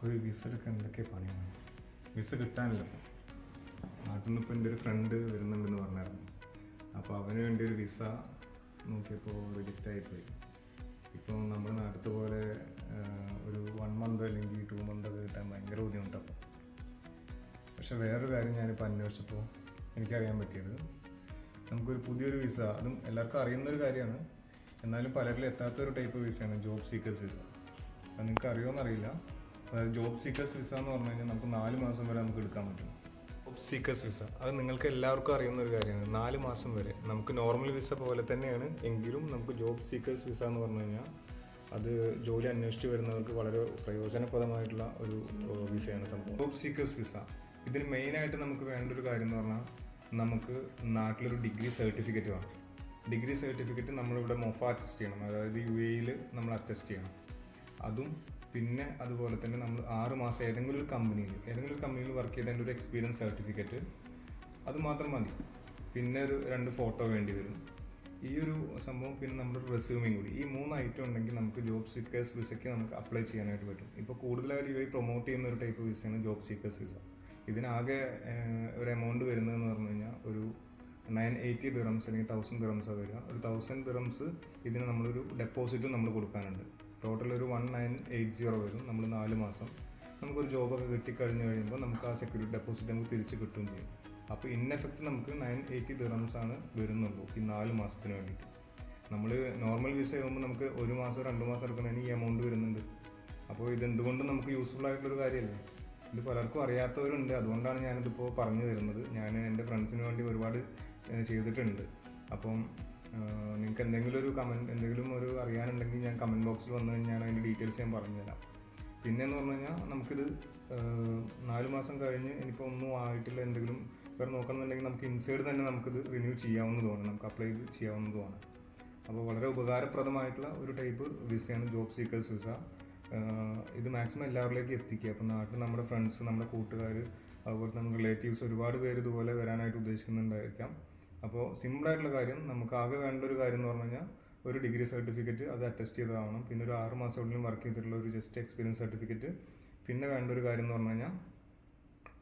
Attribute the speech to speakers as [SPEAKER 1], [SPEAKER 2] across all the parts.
[SPEAKER 1] ഒരു വിസ എടുക്കാൻ എന്തൊക്കെ പണിയാണ്. വിസ കിട്ടാനില്ല. നാട്ടിൽ നിന്ന് ഇപ്പോൾ എൻ്റെ ഒരു ഫ്രണ്ട് വരുന്നുണ്ടെന്ന് പറഞ്ഞായിരുന്നു. അപ്പോൾ അവന് വേണ്ടി ഒരു വിസ നോക്കിയപ്പോൾ റിജക്റ്റ് ആയിപ്പോയി. ഇപ്പോൾ നമ്മുടെ നാട്ടിലത്തെ പോലെ ഒരു 1 month അല്ലെങ്കിൽ 2 month ഒക്കെ കിട്ടാൻ ഭയങ്കര ബുദ്ധിമുട്ടാണ്. പക്ഷെ വേറൊരു കാര്യം ഞാനിപ്പോൾ അന്വേഷിച്ചപ്പോൾ എനിക്കറിയാൻ പറ്റിയത്, നമുക്കൊരു പുതിയൊരു വിസ, അതും എല്ലാവർക്കും അറിയുന്നൊരു കാര്യമാണ്, എന്നാലും പലരിലും എത്താത്തൊരു ടൈപ്പ് വിസയാണ് ജോബ് സീക്കേഴ്സ് വിസ. അത് നിങ്ങൾക്ക് അറിയുമോയെന്നറിയില്ല. അതായത് ജോബ് സീക്കേഴ്സ് വിസ എന്ന് പറഞ്ഞു കഴിഞ്ഞാൽ നമുക്ക് 4 മാസം വരെ നമുക്ക് എടുക്കാൻ പറ്റും. ജോബ് സീക്കേഴ്സ് വിസ അത് നിങ്ങൾക്ക് എല്ലാവർക്കും അറിയുന്ന ഒരു കാര്യമാണ്. 4 മാസം വരെ നമുക്ക് നോർമൽ വിസ പോലെ തന്നെയാണ്, എങ്കിലും നമുക്ക് ജോബ് സീക്കേഴ്സ് വിസ എന്ന് പറഞ്ഞു കഴിഞ്ഞാൽ അത് ജോലി അന്വേഷിച്ച് വരുന്നവർക്ക് വളരെ പ്രയോജനപ്രദമായിട്ടുള്ള ഒരു വിസയാണ് സംഭവം. ജോബ് സീക്കേഴ്സ് വിസ ഇതിന് മെയിനായിട്ട് നമുക്ക് വേണ്ട ഒരു കാര്യം എന്ന് പറഞ്ഞാൽ, നമുക്ക് നാട്ടിലൊരു ഡിഗ്രി സർട്ടിഫിക്കറ്റ് വേണം. ഡിഗ്രി സർട്ടിഫിക്കറ്റ് നമ്മളിവിടെ മൊഫ അറ്റസ്റ്റ് ചെയ്യണം, അതായത് UAE നമ്മൾ അറ്റസ്റ്റ് ചെയ്യണം. അതും പിന്നെ അതുപോലെ തന്നെ നമ്മൾ 6 മാസം ഏതെങ്കിലും ഒരു കമ്പനിയിൽ വർക്ക് ചെയ്തതിൻ്റെ ഒരു എക്സ്പീരിയൻസ് സർട്ടിഫിക്കറ്റ്, അത് മാത്രം മതി. പിന്നെ ഒരു 2 ഫോട്ടോ വേണ്ടി വരും. ഈ ഒരു സംഭവം, പിന്നെ നമ്മുടെ റെസ്യൂമിങ് കൂടി. ഈ 3 ഐറ്റം ഉണ്ടെങ്കിൽ നമുക്ക് ജോബ് സീക്കേഴ്സ് വിസയ്ക്ക് നമുക്ക് അപ്ലൈ ചെയ്യാനായിട്ട് പറ്റും. ഇപ്പോൾ കൂടുതലായിട്ട് UAE പ്രൊമോട്ട് ചെയ്യുന്ന ഒരു ടൈപ്പ് വിസയാണ് ജോബ് സീക്കേഴ്സ് വിസ. ഇതിനാകെ ഒരു എമൗണ്ട് വരുന്നതെന്ന് പറഞ്ഞു കഴിഞ്ഞാൽ ഒരു 980 dirhams അല്ലെങ്കിൽ 1000 dirhams വരിക. ഒരു 1000 dirhams ഇതിന് നമ്മളൊരു ഡെപ്പോസിറ്റും നമ്മൾ കൊടുക്കാനുണ്ട്. ടോട്ടൽ ഒരു 1980 വരും. നമ്മൾ 4 മാസം നമുക്കൊരു ജോബൊക്കെ കിട്ടിക്കഴിഞ്ഞ് കഴിയുമ്പോൾ നമുക്ക് ആ സെക്യൂരിറ്റി ഡെപ്പോസിറ്റ് നമുക്ക് തിരിച്ച് കിട്ടുകയും ചെയ്യും. അപ്പോൾ ഇൻ എഫക്റ്റ് നമുക്ക് 980 dirhams ആണ് വരുന്നുള്ളൂ ഈ 4 മാസത്തിന് വേണ്ടിയിട്ട്. നമ്മൾ നോർമൽ വിസ ആകുമ്പോൾ നമുക്ക് 1 മാസം 2 മാസം എടുക്കുന്നതിന് ഈ എമൗണ്ട് വരുന്നുണ്ട്. അപ്പോൾ ഇതെന്തുകൊണ്ടും നമുക്ക് യൂസ്ഫുൾ ആയിട്ടുള്ളൊരു കാര്യമല്ലേ. ഇത് പലർക്കും അറിയാത്തവരുണ്ട്, അതുകൊണ്ടാണ് ഞാനിതിപ്പോൾ പറഞ്ഞു തരുന്നത്. ഞാൻ എൻ്റെ ഫ്രണ്ട്സിന് വേണ്ടി ഒരുപാട് ചെയ്തിട്ടുണ്ട്. അപ്പം നിങ്ങൾക്ക് എന്തെങ്കിലും ഒരു അറിയാനുണ്ടെങ്കിൽ ഞാൻ കമൻറ്റ് ബോക്സിൽ വന്നു കഴിഞ്ഞാൽ അതിൻ്റെ ഡീറ്റെയിൽസ് ഞാൻ പറഞ്ഞുതരാം. പിന്നെയെന്ന് പറഞ്ഞു കഴിഞ്ഞാൽ നമുക്കിത് 4 മാസം കഴിഞ്ഞ് ഇനിയിപ്പോൾ ഒന്നും ആയിട്ടില്ല, എന്തെങ്കിലും വേറെ നോക്കണമെന്നുണ്ടെങ്കിൽ നമുക്ക് ഇൻസൈഡ് തന്നെ നമുക്കിത് റിന്യൂ ചെയ്യാവുന്നതുമാണ്, നമുക്ക് അപ്ലൈ ചെയ്യാവുന്നതുമാണ്. അപ്പോൾ വളരെ ഉപകാരപ്രദമായിട്ടുള്ള ഒരു ടൈപ്പ് വിസയാണ് ജോബ് സീക്കേഴ്സ് വിസ. ഇത് മാക്സിമം എല്ലാവരിലേക്കും എത്തിക്കുക. അപ്പോൾ നാട്ടിൽ നമ്മുടെ ഫ്രണ്ട്സ്, നമ്മുടെ കൂട്ടുകാർ, അതുപോലെ നമ്മുടെ റിലേറ്റീവ്സ് ഒരുപാട് പേര് ഇതുപോലെ വരാനായിട്ട് ഉദ്ദേശിക്കുന്നുണ്ടായിരിക്കാം. അപ്പോൾ സിമ്പിളായിട്ടുള്ള കാര്യം, നമുക്ക് ആകെ വേണ്ട ഒരു കാര്യം എന്ന് പറഞ്ഞു കഴിഞ്ഞാൽ ഒരു ഡിഗ്രി സർട്ടിഫിക്കറ്റ്, അത് അറ്റസ്റ്റ് ചെയ്തതാവണം. പിന്നെ ഒരു 6 മാസത്തിനുള്ളിൽ വർക്ക് ചെയ്തിട്ടുള്ള ഒരു ജസ്റ്റ് എക്സ്പീരിയൻസ് സർട്ടിഫിക്കറ്റ്. പിന്നെ വേണ്ട ഒരു കാര്യം എന്ന് പറഞ്ഞു കഴിഞ്ഞാൽ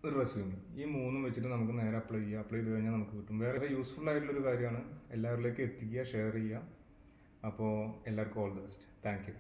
[SPEAKER 1] ഒരു റെസ്യൂമ്. ഈ 3 വെച്ചിട്ട് നമുക്ക് നേരെ അപ്ലൈ ചെയ്ത് കഴിഞ്ഞാൽ നമുക്ക് കിട്ടും. വേറെ യൂസ്ഫുൾ ആയിട്ടുള്ളൊരു കാര്യമാണ്. എല്ലാവരിലേക്കും എത്തിക്കുക, ഷെയർ ചെയ്യുക. അപ്പോൾ എല്ലാവർക്കും all the best. Thank you.